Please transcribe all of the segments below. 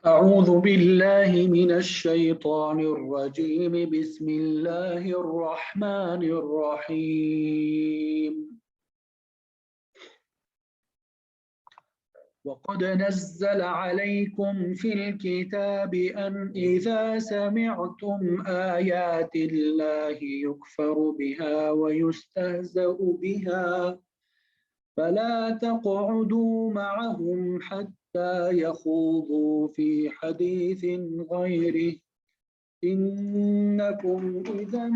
أعوذ بالله من الشيطان الرجيم. بسم الله الرحمن الرحيم. وقد نزل عليكم في الكتاب أن إذا سمعتم آيات الله يكفر بها ويستهزأ بها فلا تقعدوا معهم حتى يخوضوا في حديث غيره إنكم إذا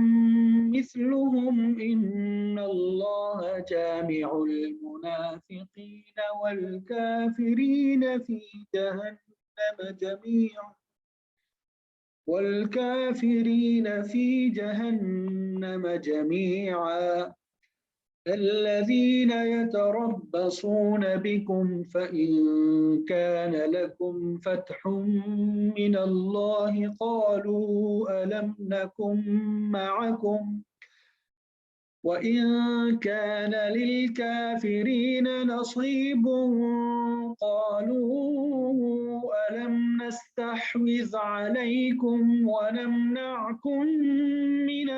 مثلهم إن الله جامع المنافقين والكافرين في جهنم جميعا الذين يتربصون بكم فإن كان لكم فتح من الله قالوا ألم نكن معكم وإن كان للكافرين نصيب قالوا ألم نستحوذ عليكم ونمنعكم من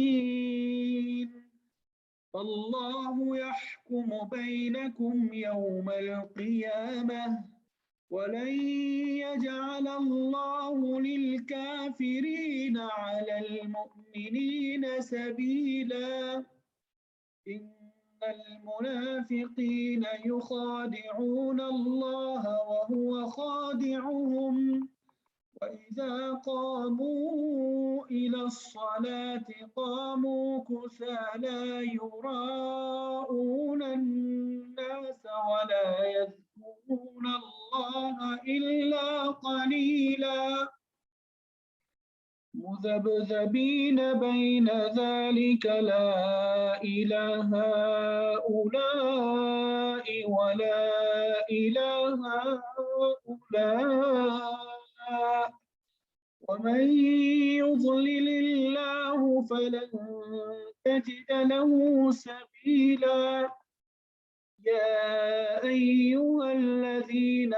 المؤمنين فالله يحكم بينكم يوم القيامة ولن يجعل الله للكافرين على المؤمنين سبيلا إن المنافقين يخادعون الله وهو خادعهم وإذا قاموا إلى الصلاة قاموا كسالى يراءون الناس ولا يذكرون الله إلا قليلا مذبذبين بين ذلك لا إله هؤلاء ولا إله هؤلاء ومن يضلل الله فلن تجد له سبيلا يا أيها الذين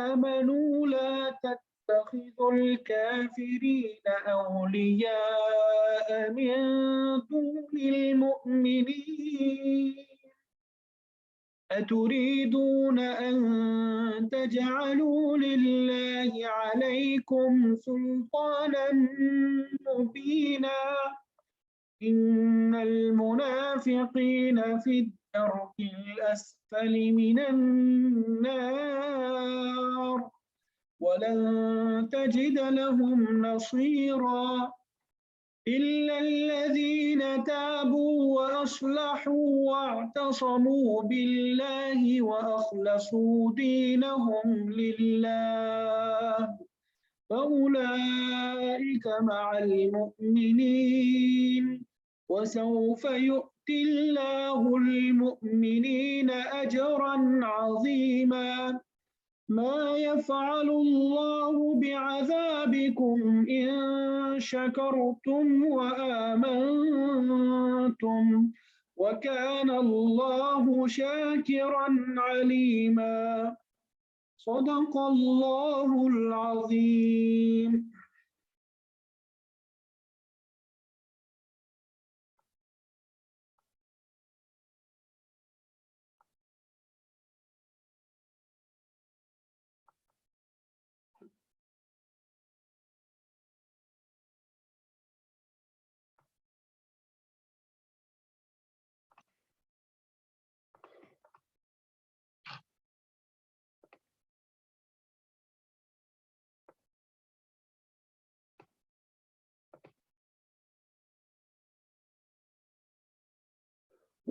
آمنوا لا تتخذوا الكافرين أولياء من دون المؤمنين أتريدون أن تجعلوا لله عليكم سلطانا مبينا إن المنافقين في الدرك الأسفل من النار ولن تجد لهم نصيرا إلا الذين تابوا وأصلحوا واعتصموا بالله وأخلصوا دينهم لله فأولئك مع المؤمنين وسوف يؤتي الله المؤمنين أجرا عظيما ما يفعل الله بعذابكم إن شكرتم وآمنتم وكان الله شاكرا عليما صدق الله العظيم.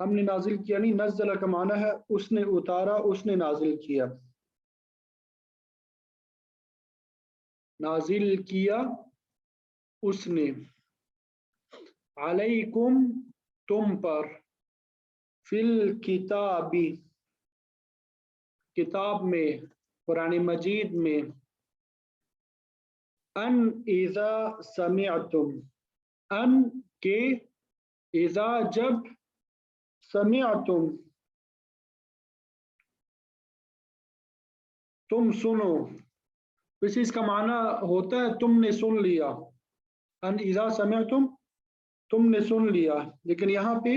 ہم نے نازل کیا نہیں، نزل کا معنی ہے اس نے اتارا، اس نے نازل کیا، نازل کیا اس نے، علیکم تم پر، فی الکتاب کتاب میں، قرآن مجید میں، ان اذا سمعتم، ان کے، اذا جب، سمعتم تم سنو، ویسے اس کا معنی ہوتا ہے تم نے سن لیا، ان اذا سمعتم تم نے سن لیا، لیکن یہاں پہ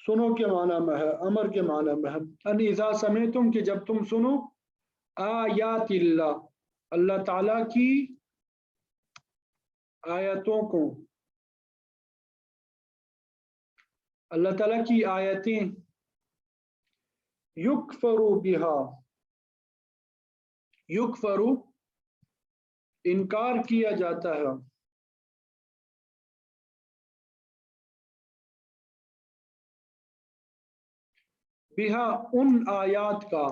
سنو کے معنی میں ہے، امر کے معنی میں ہے، ان اذا سمعتم کہ جب تم سنو، آیات اللہ، اللہ تعالیٰ کی آیتوں کو، اللہ تعالیٰ کی آیتیں، یکفر بہا، یکفر انکار کیا جاتا ہے، بہا ان آیات کا،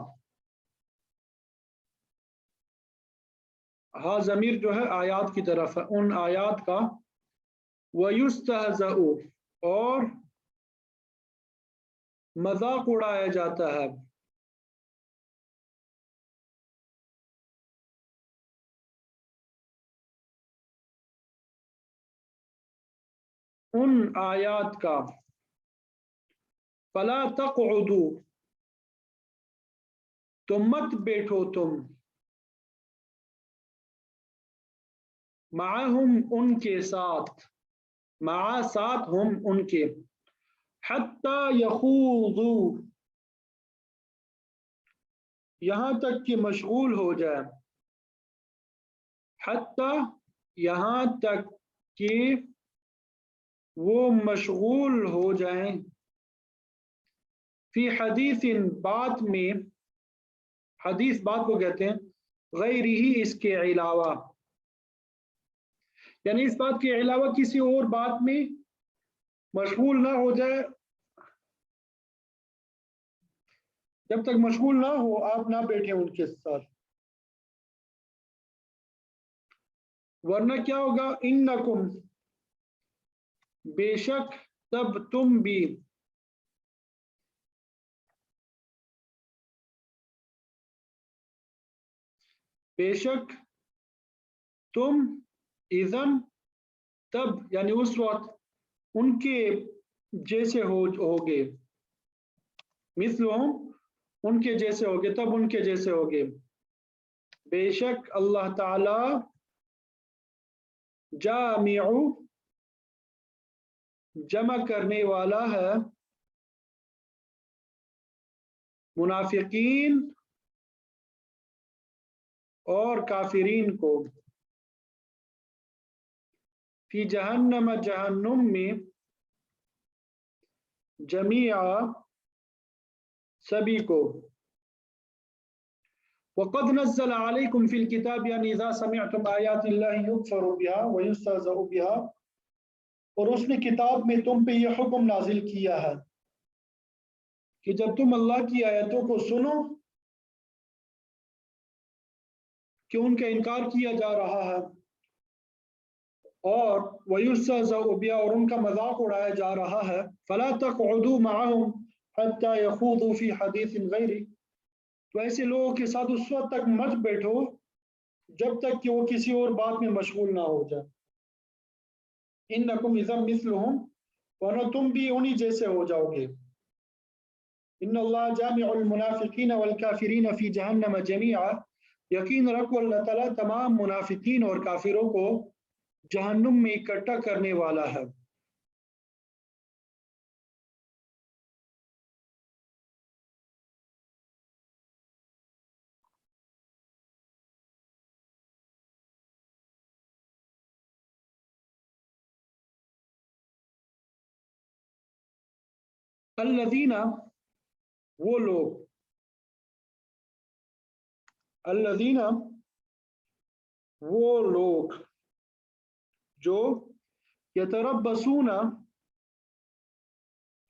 ہاں ضمیر جو ہے آیات کی طرف ہے، ان آیات کا، وَيُسْتَهْزَأُ اور مذاق اڑایا جاتا ہے، ان آیات کا، فَلَا تَقْعُدُوا تو مت بیٹھو تم، معہم ان کے ساتھ، مع ساتھ ہم ان کے، حتیٰ یخوضوا یہاں تک کہ مشغول ہو جائے، حتیٰ یہاں تک کہ وہ مشغول ہو جائیں، فی حدیث بات میں، حدیث بات کو کہتے ہیں، غیر ہی اس کے علاوہ، یعنی اس بات کے علاوہ کسی اور بات میں مشغول نہ ہو جائے، جب تک مشغول نہ ہو آپ نہ بیٹھیں ان کے ساتھ، ورنہ کیا ہوگا، انکم بے شک تب تم بھی، بے شک تم، اذن تب یعنی اس وقت، ان کے جیسے ہوگے، مثلہم ان کے جیسے ہوگے، تب ان کے جیسے ہوگے، بے شک اللہ تعالی جامع جمع کرنے والا ہے، منافقین اور کافرین کو، فی جہنم جہنم میں، جمیعا سبھی کو، وقد نزل علیکم فی الکتاب یعنی اذا سمعتم آیات اللہ یکفر بها ویستہزأ بها، اور اس نے کتاب میں تم پہ یہ حکم نازل کیا ہے کہ جب تم اللہ کی آیتوں کو سنو کہ ان کا انکار کیا جا رہا ہے، اور وَيُسْتَهْزَأُ بِهَا اور ان کا مذاق اڑایا جا رہا ہے، فَلَا تَقْعُدُوا مَعَهُمْ حَتَّى يَخُوضُوا فِي حَدِيثٍ غَيْرِهِ تو ایسے لوگوں کے ساتھ اس وقت تک مت بیٹھو جب تک کہ وہ کسی اور بات میں مشغول نہ ہو جائے، إِنَّكُمْ إِذًا مِثْلُهُمْ ورنہ تم بھی انہی جیسے ہو جاؤ گے، إِنَّ اللَّهَ جَامِعُ الْمُنَافِقِينَ وَالْكَافِرِينَ فِي جَهَنَّمَ جَمِيعًا یقین رکھو اللہ تعالیٰ تمام منافقین اور کافروں کو جہنم میں اکٹھا کرنے والا ہے، الذین وہ لوگ، الذین وہ لوگ جو یتربصون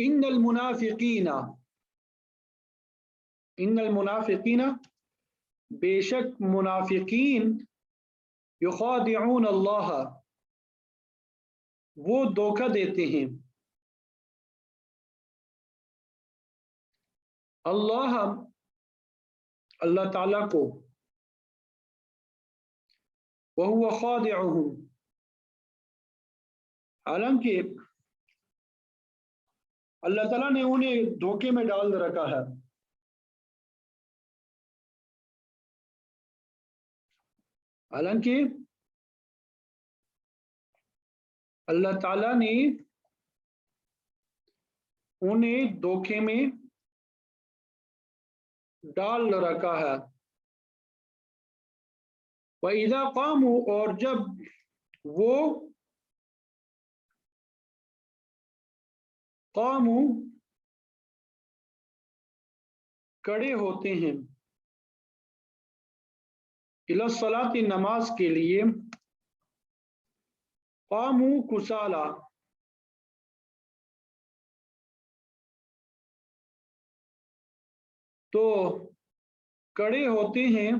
ان المنافقین بے شک منافقین یخادعون اللہ وہ دھوکہ دیتے ہیں اللہ تعالیٰ کو وَهُوَ خَادِعُهُمْ حالانکہ اللہ تعالیٰ نے انہیں دھوکے میں ڈال رکھا ہے حالانکہ اللہ تعالیٰ نے انہیں دھوکے میں ڈال رکھا ہے وَإِذَا قَامُوا اور جب وہ قاموا کھڑے ہوتے ہیں الی الصلاۃ نماز کے لیے قاموا کسالى تو کھڑے ہوتے ہیں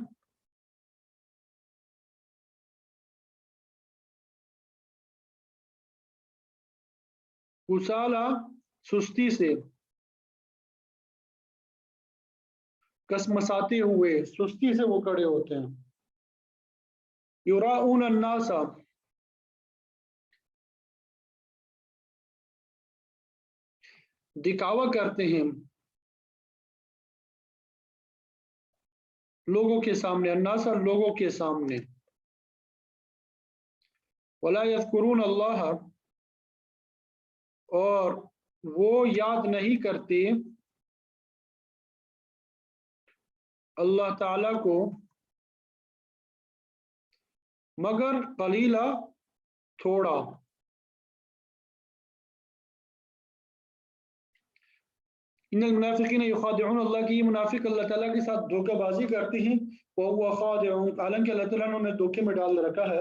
کسالى سستی سے کسمساتے ہوئے سستی سے وہ کھڑے ہوتے ہیں یراؤن الناس دکھاوا کرتے ہیں لوگوں کے سامنے الناس لوگوں کے سامنے ولا یذکرون اللہ اور وہ یاد نہیں کرتے اللہ تعالی کو مگر قلیلا تھوڑا ان المنافقین یخادعون اللہ کی منافق اللہ تعالیٰ کے ساتھ دھوکہ بازی کرتے ہیں وَهُوَ خَادِعُهُمْ حالانکہ اللہ تعالیٰ نے انہیں دھوکے میں ڈال رکھا ہے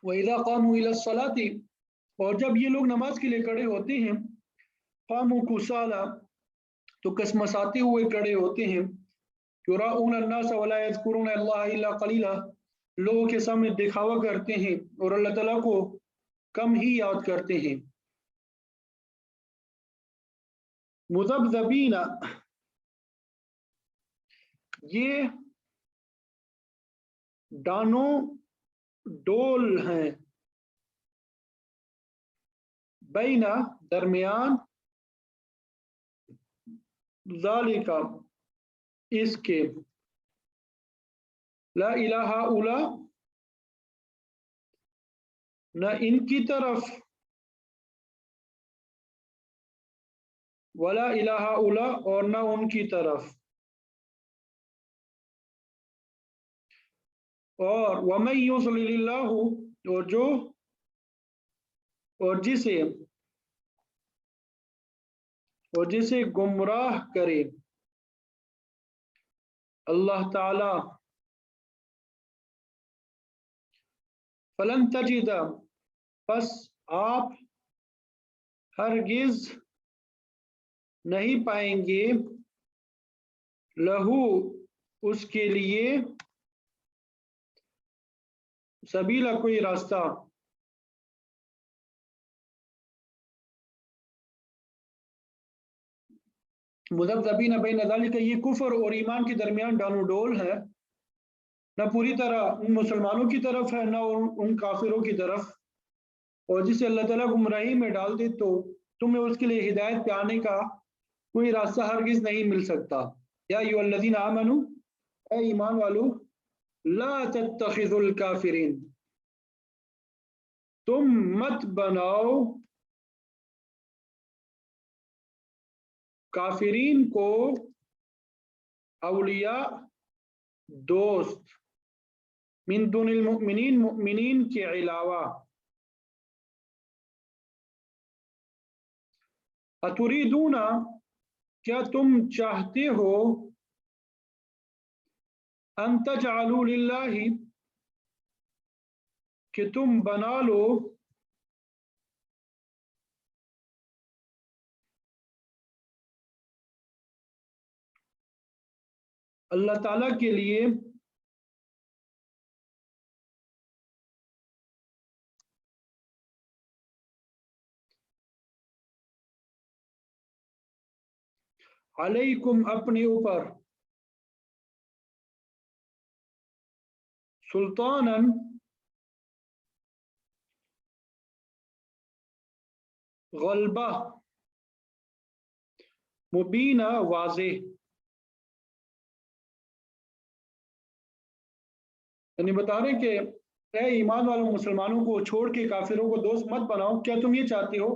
وَإِذَا قَامُوا إِلَى الصَّلَاةِ اور جب یہ لوگ نماز کے لیے کھڑے ہوتے ہیں قَامُوا كُسَالَى تو کسمساتے ہوئے کھڑے ہوتے ہیں یراؤن الناس ولا یذکرون اللہ الا قلیلا لوگوں کے سامنے دکھاوا کرتے ہیں اور اللہ تعالیٰ کو کم ہی یاد کرتے ہیں مذبذبین یہ ڈانوں ڈول ہیں بین درمیان ذالک اس کے لا الہ الا نہ ان کی طرف ولا الہ الا اور نہ ان کی طرف اور وَمَن يُضْلِلِ اللَّهُ اور جو اور جسے گمراہ کرے اللہ تعالی فلن تجد پس آپ ہرگز نہیں پائیں گے لہو اس کے لیے سبیلا کوئی راستہ مذبذبین بین ذالک یہ کفر اور ایمان کے درمیان ڈانو ڈول ہے نہ پوری طرح ان مسلمانوں کی طرف ہے نہ ان کافروں کی طرف اور جسے اللہ تعالیٰ گمراہی میں ڈال دے تو تمہیں اس کے لیے ہدایت پہ آنے کا کوئی راستہ ہرگز نہیں مل سکتا یا ایھا الذین آمنوا اے ایمان والو لا تتخذوا الکافرین تم مت بناؤ کافرین کو اولیاء دوست من دون المؤمنین مؤمنین کے علاوہ اتریدون کیا تم چاہتے ہو ان تجعلوا للہ کہ تم بنا لو اللہ تعالیٰ کے لیے علیکم اپنے اوپر سلطانن غلبہ مبینہ واضح، یعنی بتا رہے کہ اے ایمان والوں مسلمانوں کو چھوڑ کے کافروں کو دوست مت بناؤ، کیا تم یہ چاہتے ہو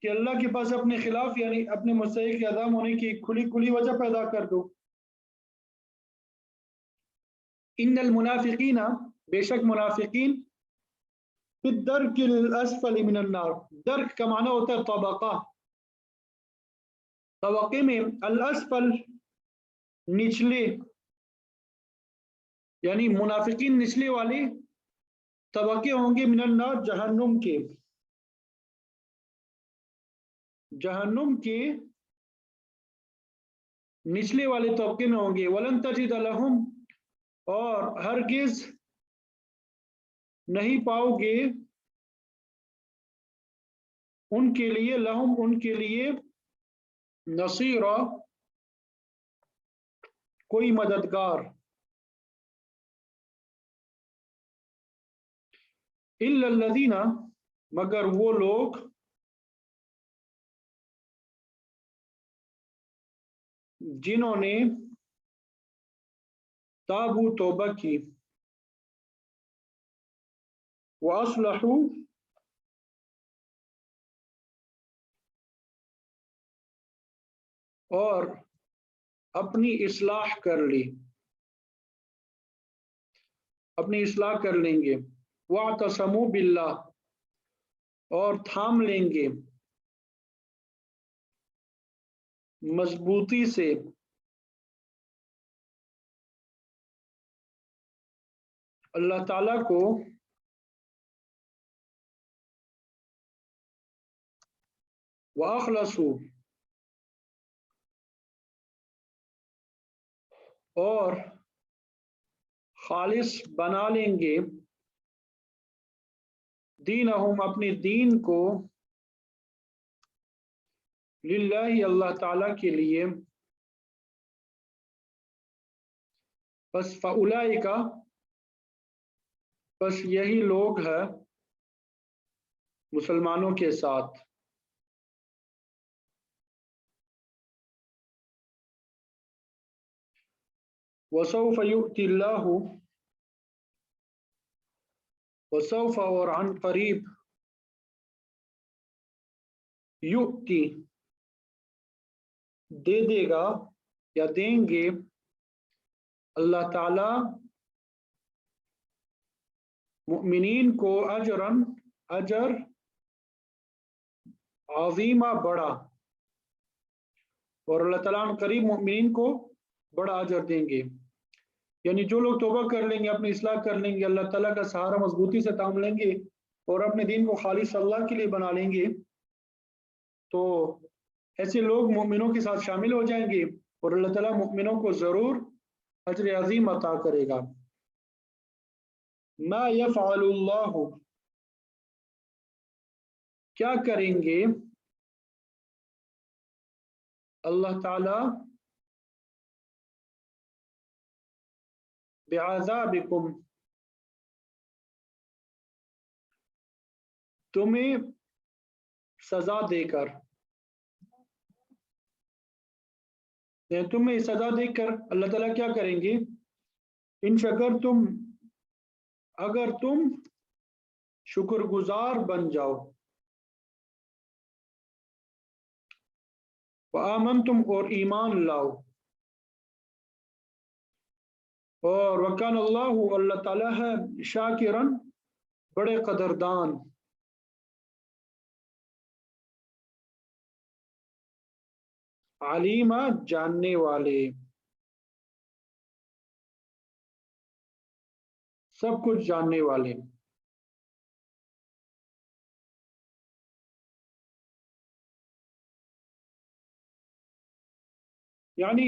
کہ اللہ کے پاس اپنے خلاف یعنی اپنے مستحق اعدام ہونے کی کھلی وجہ پیدا کر دو؟ ان المنافقین، بے شک منافقین، فی الدرک الاسفل من النار، درک کا معنی ہوتا ہے طبقہ، طبقے میں، الاسفل نچلے، یعنی منافقین نچلے والے طبقے ہوں گے، من النار جہنم کے، جہنم کے نچلے والے طبقے میں ہوں گے، ولن تجد لہم، اور ہرگز نہیں پاؤ گے ان کے لیے، لہم ان کے لیے، نصیرا کوئی مددگار، الا الذین، مگر وہ لوگ، جنہوں نے تابو توبہ کی، واصلحوا، اور اپنی اصلاح کر لی، اپنی اصلاح کر لیں گے، واعتصموا باللہ، اور تھام لیں گے مضبوطی سے اللہ تعالی کو، واخلصوا، اور خالص بنا لیں گے، دینہم اپنے دین کو، للہ اللہ تعالی کے لیے، بس فاولئک، بس یہی لوگ ہیں مسلمانوں کے ساتھ، وسوف یؤتی اللہ، وسوف اور عن قریب، یؤتی دے دے گا یا دیں گے اللہ تعالی مؤمنین کو، اجرن اجر، عظیمہ بڑا، اور اللہ تعالیٰ عن قریب مؤمنین کو بڑا اجر دیں گے، یعنی جو لوگ توبہ کر لیں گے، اپنی اصلاح کر لیں گے، اللہ تعالیٰ کا سہارا مضبوطی سے تھام لیں گے اور اپنے دین کو خالص اللہ کے لیے بنا لیں گے، تو ایسے لوگ مومنوں کے ساتھ شامل ہو جائیں گے اور اللہ تعالیٰ مومنوں کو ضرور اجر عظیم عطا کرے گا۔ ما یفعل اللہ، کیا کریں گے اللہ تعالیٰ، بعذابکم، تمہیں سزا دے کر، یعنی تمہیں سزا دے کر اللہ تعالیٰ کیا کریں گے، ان شکر تم، اگر تم شکر گزار بن جاؤ، وآمنتم، اور ایمان لاؤ، اور وکان اللہ، اللہ تعالیٰ ہے، شاکرن بڑے قدردان، علیمہ جاننے والے، سب کچھ جاننے والے۔ یعنی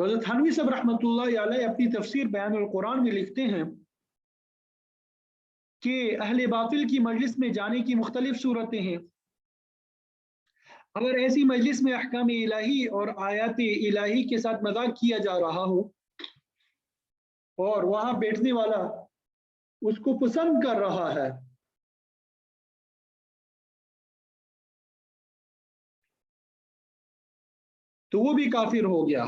تو حضرت تھانوی صاحب رحمۃ اللہ علیہ اپنی تفسیر بیان القرآن میں لکھتے ہیں کہ اہل باطل کی مجلس میں جانے کی مختلف صورتیں ہیں. اگر ایسی مجلس میں احکام الہی اور آیات الہی کے ساتھ مذاق کیا جا رہا ہو اور وہاں بیٹھنے والا اس کو پسند کر رہا ہے تو وہ بھی کافر ہو گیا.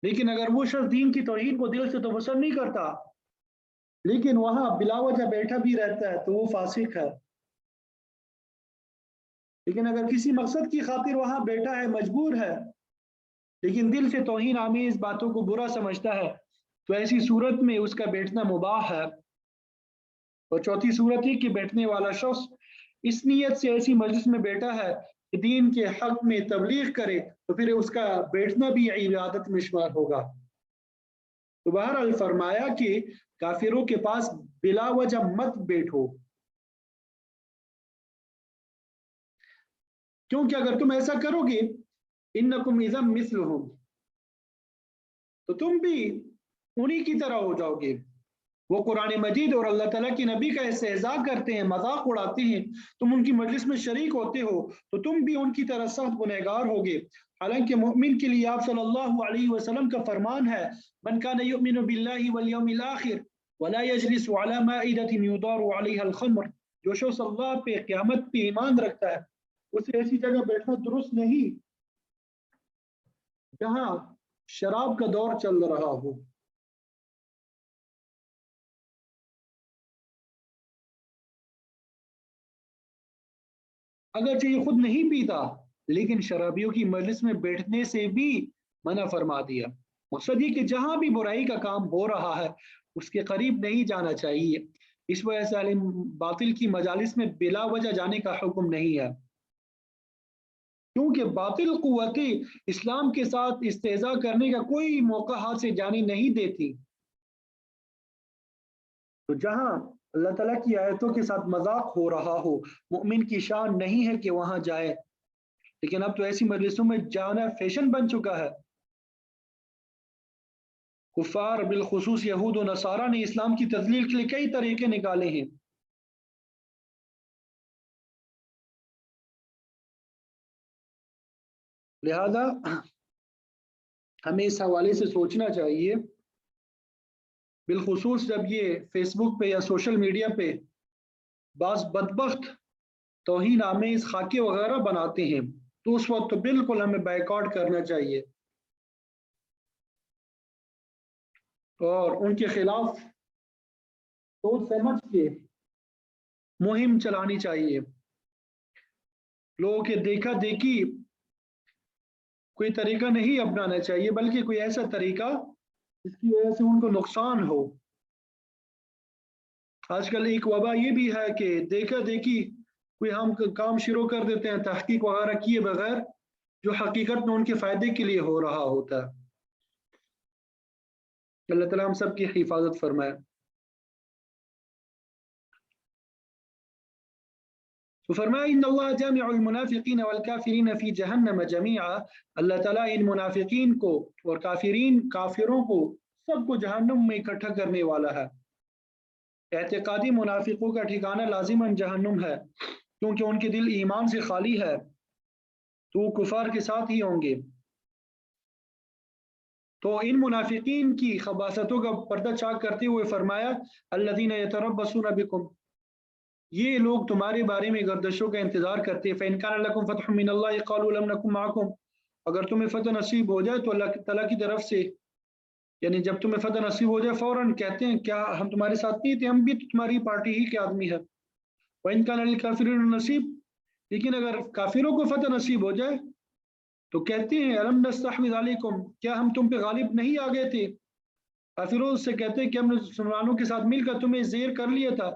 لیکن اگر وہ شخص دین کی توہین کو دل سے تو پسند نہیں کرتا لیکن وہاں بلا وجہ بیٹھا بھی رہتا ہے تو وہ فاسق ہے. لیکن اگر کسی مقصد کی خاطر وہاں بیٹھا ہے مجبور ہے لیکن دل سے توہین آمیز باتوں کو برا سمجھتا ہے تو ایسی صورت میں اس کا بیٹھنا مباح ہے. اور چوتھی صورت یہ کہ بیٹھنے والا شخص اس نیت سے ایسی مجلس میں بیٹھا ہے کہ دین کے حق میں تبلیغ کرے تو پھر اس کا بیٹھنا بھی عبادت میں شمار ہوگا. تو بہرحال فرمایا کہ کافروں کے پاس بلا وجہ مت بیٹھو کیونکہ اگر تم ایسا کرو گے انکم اذا مثلہم تو تم بھی انہی کی طرح ہو جاؤ گے. وہ قرآن مجید اور اللہ تعالیٰ کی نبی کا استہزاء کرتے ہیں مذاق اڑاتے ہیں تم ان کی مجلس میں شریک ہوتے ہو تو تم بھی ان کی طرح سخت گنہگار ہوگے. حالانکہ مؤمن کے لیے آپ صلی اللہ علیہ وسلم کا فرمان ہے من کان یؤمن باللہ والیوم الآخر ولا یجلس علی مائدۃ یدار علیہا الخمر جو شخص اللہ پہ قیامت پہ ایمان رکھتا ہے اسے ایسی جگہ بیٹھنا درست نہیں جہاں شراب کا دور چل رہا ہو. اگرچہ یہ خود نہیں پیتا لیکن شرابیوں کی مجلس میں بیٹھنے سے بھی منع فرما دیا. مقصد یہ کہ جہاں بھی برائی کا کام ہو رہا ہے اس کے قریب نہیں جانا چاہیے. اس وجہ سے عالم باطل کی مجالس میں بلا وجہ جانے کا حکم نہیں ہے کیونکہ باطل قوتیں اسلام کے ساتھ استہزاء کرنے کا کوئی موقع ہاتھ سے جانے نہیں دیتی. تو جہاں اللہ تعالیٰ کی آیتوں کے ساتھ مذاق ہو رہا ہو مؤمن کی شان نہیں ہے کہ وہاں جائے لیکن اب تو ایسی مجلسوں میں جانا فیشن بن چکا ہے. کفار بالخصوص یہود و نصارہ نے اسلام کی تذلیل کے لیے کئی طریقے نکالے ہیں. لہذا ہمیں اس حوالے سے سوچنا چاہیے بالخصوص جب یہ فیس بک پہ یا سوشل میڈیا پہ بعض بدبخت توہین آمیز خاکے وغیرہ بناتے ہیں تو اس وقت تو بالکل ہمیں بائیکاٹ کرنا چاہیے اور ان کے خلاف سوچ سمجھ کے مہم چلانی چاہیے. لوگوں کے دیکھا دیکھی کوئی طریقہ نہیں اپنانا چاہیے بلکہ کوئی ایسا طریقہ جس کی وجہ سے ان کو نقصان ہو. آج کل ایک وبا یہ بھی ہے کہ دیکھا دیکھی کوئی ہم کام شروع کر دیتے ہیں تحقیق وغیرہ کیے بغیر جو حقیقت میں ان کے فائدے کے لیے ہو رہا ہوتا ہے. اللہ تعالیٰ ہم سب کی حفاظت فرمائے. تو فرمایا ان اللہ جامع المنافقین والکافرین فی جہنم جمیعا اللہ تعالیٰ ان منافقین کو اور کافروں کو سب کو جہنم میں اکٹھا کرنے والا ہے. اعتقادی منافقوں کا ٹھکانہ لازماً جہنم ہے کیونکہ ان کے دل ایمان سے خالی ہے تو وہ کفار کے ساتھ ہی ہوں گے. تو ان منافقین کی خباثتوں کا پردہ چاک کرتے ہوئے فرمایا الذین یتربصون بکم یہ لوگ تمہارے بارے میں گردشوں کا انتظار کرتے ہیں. فَإِنْ كَانَ لَكُمْ فَتْحٌ مِّنَ اللَّهِ قَالُوا لَمْ نَكُنْ مَعَكُمْ اگر تمہیں فتح نصیب ہو جائے تو اللہ تعالیٰ کی طرف سے یعنی جب تمہیں فتح نصیب ہو جائے فوراً کہتے ہیں کیا ہم تمہارے ساتھ نہیں تھے ہم بھی تمہاری پارٹی ہی کے آدمی ہیں. وَإِنْ كَانَ لِلْكَافِرِينَ نصیب لیکن اگر کافروں کو فتح نصیب ہو جائے تو کہتے ہیں أَلَمْ نَسْتَحْوِذْ عَلَيْكُمْ کیا ہم تم پہ غالب نہیں آ گئے تھے. کافروں سے کہتے ہیں کہ ہم نے مسلمانوں کے ساتھ مل کر تمہیں زیر کر لیا تھا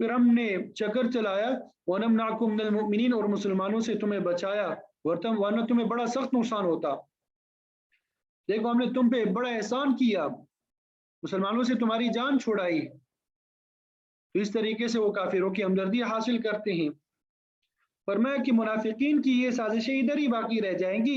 پھر ہم نے چکر چلایا وَنَمْنَعْكُمْ مِنَ الْمُؤْمِنِينَ اور مسلمانوں سے تمہیں بچایا ورنہ تمہیں بڑا سخت نقصان ہوتا. دیکھو ہم نے تم پہ بڑا احسان کیا مسلمانوں سے تمہاری جان چھڑائی. تو اس طریقے سے وہ کافروں کی ہمدردی حاصل کرتے ہیں. فرمایا کہ منافقین کی یہ سازشیں ادھر ہی باقی رہ جائیں گی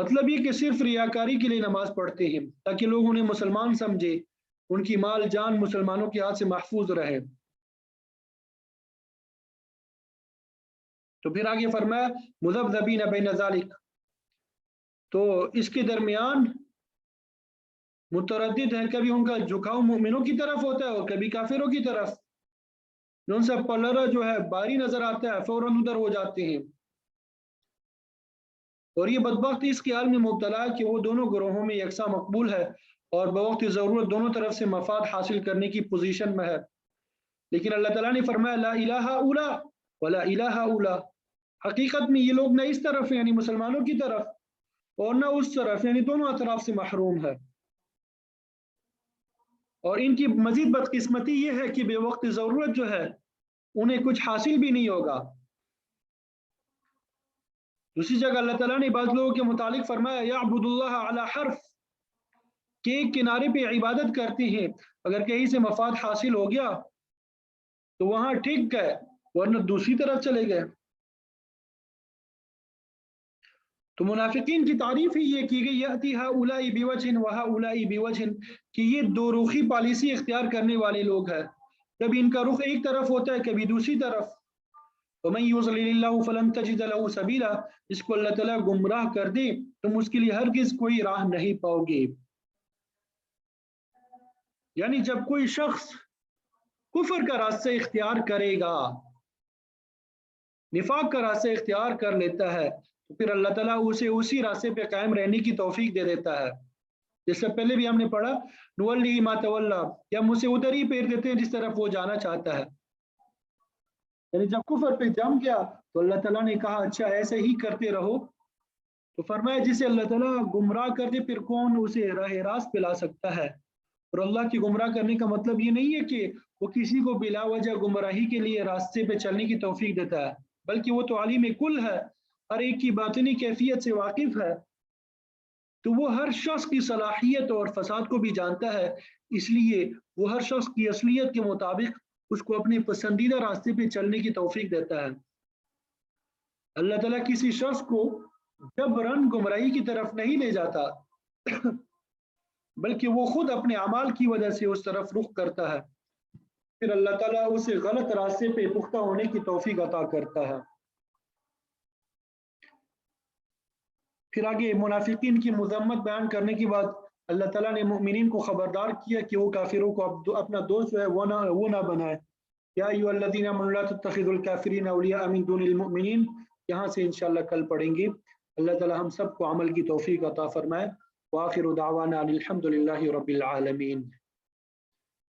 مطلب یہ کہ صرف ریاکاری کے لیے نماز پڑھتے ہیں تاکہ لوگ انہیں مسلمان سمجھے، ان کی مال جان مسلمانوں کے ہاتھ سے محفوظ رہے۔ تو پھر آگے فرمایا مذبذبین بین ذالک، تو اس کے درمیان متردد ہے، کبھی ان کا جھکاؤ مومنوں کی طرف ہوتا ہے اور کبھی کافروں کی طرف، ان سے پلڑا جو ہے باری نظر آتا ہے فوراً ادھر ہو جاتے ہیں، اور یہ بدبخت اس کے حال میں مبتلا ہے کہ وہ دونوں گروہوں میں یکساں مقبول ہے اور بوقت ضرورت دونوں طرف سے مفاد حاصل کرنے کی پوزیشن میں ہے۔ لیکن اللہ تعالیٰ نے فرمایا لا الہ اولا ولا الہ اولا، حقیقت میں یہ لوگ نہ اس طرف یعنی مسلمانوں کی طرف اور نہ اس طرف یعنی دونوں اطراف سے محروم ہے، اور ان کی مزید بدقسمتی یہ ہے کہ بے وقت ضرورت جو ہے انہیں کچھ حاصل بھی نہیں ہوگا۔ دوسری جگہ اللہ تعالیٰ نے بعض لوگوں کے متعلق فرمایا یعبد اللہ علی حرف، کہ ایک کنارے پہ عبادت کرتے ہیں، اگر کہیں سے مفاد حاصل ہو گیا تو وہاں ٹھیک گئے ورنہ دوسری طرف چلے گئے۔ تو منافقین کی تعریف ہی یہ کی گئی یأتی ہؤلاء بوجہ وہؤلاء بوجہ، کہ یہ دو رخی پالیسی اختیار کرنے والے لوگ ہیں، کبھی ان کا رخ ایک طرف ہوتا ہے کبھی دوسری طرف۔ ومن یضلل اللہ فلن تجد له سبیلا، جس کو اللہ تعالیٰ گمراہ کر دے تم اس کے لیے ہرگز کوئی راہ نہیں پاؤ گے۔ یعنی جب کوئی شخص کفر کا راستہ اختیار کرے گا، نفاق کا راستہ اختیار کر لیتا ہے، تو پھر اللہ تعالیٰ اسے اسی راستے پہ قائم رہنے کی توفیق دے دیتا ہے۔ جس سے پہلے بھی ہم نے پڑھا نولی ما تولا، کہ ہم اسے ادھر ہی پھیر دیتے ہیں جس طرف وہ جانا چاہتا ہے۔ یعنی جب کفر پہ جم گیا تو اللہ تعالیٰ نے کہا اچھا ایسے ہی کرتے رہو، تو فرمایا جسے اللہ تعالیٰ گمراہ کر دے پھر کون اسے راہ راست پہ لا سکتا ہے۔ اور اللہ کی گمراہ کرنے کا مطلب یہ نہیں ہے کہ وہ کسی کو بلا وجہ گمراہی کے لیے راستے پہ چلنے کی توفیق دیتا ہے، بلکہ وہ تو عالم کل ہے، ہر ایک کی باطنی کیفیت سے واقف ہے، تو وہ ہر شخص کی صلاحیت اور فساد کو بھی جانتا ہے، اس لیے وہ ہر شخص کی اصلیت کے مطابق اس کو اپنے پسندیدہ راستے پہ چلنے کی توفیق دیتا ہے۔ اللہ تعالیٰ کسی شخص کو جبراً گمراہی کی طرف نہیں لے جاتا، بلکہ وہ خود اپنے اعمال کی وجہ سے اس طرف رخ کرتا ہے، پھر اللہ تعالیٰ اسے غلط راستے پہ پختہ ہونے کی توفیق عطا کرتا ہے۔ پھر آگے منافقین کی مذمت بیان کرنے کے بعد اللہ تعالیٰ نے مؤمنین کو خبردار کیا کہ وہ کافروں کو اپنا دوست جو ہے وہ نہ بنائے۔ یا ایھا الذین آمنوا لا تتخذوا الکافرین اولیاء من دون المؤمنین، یہاں سے انشاءاللہ کل پڑھیں گے۔ اللہ تعالیٰ ہم سب کو عمل کی توفیق عطا فرمائے۔ وآخر دعوانا الحمد للہ رب العالمین۔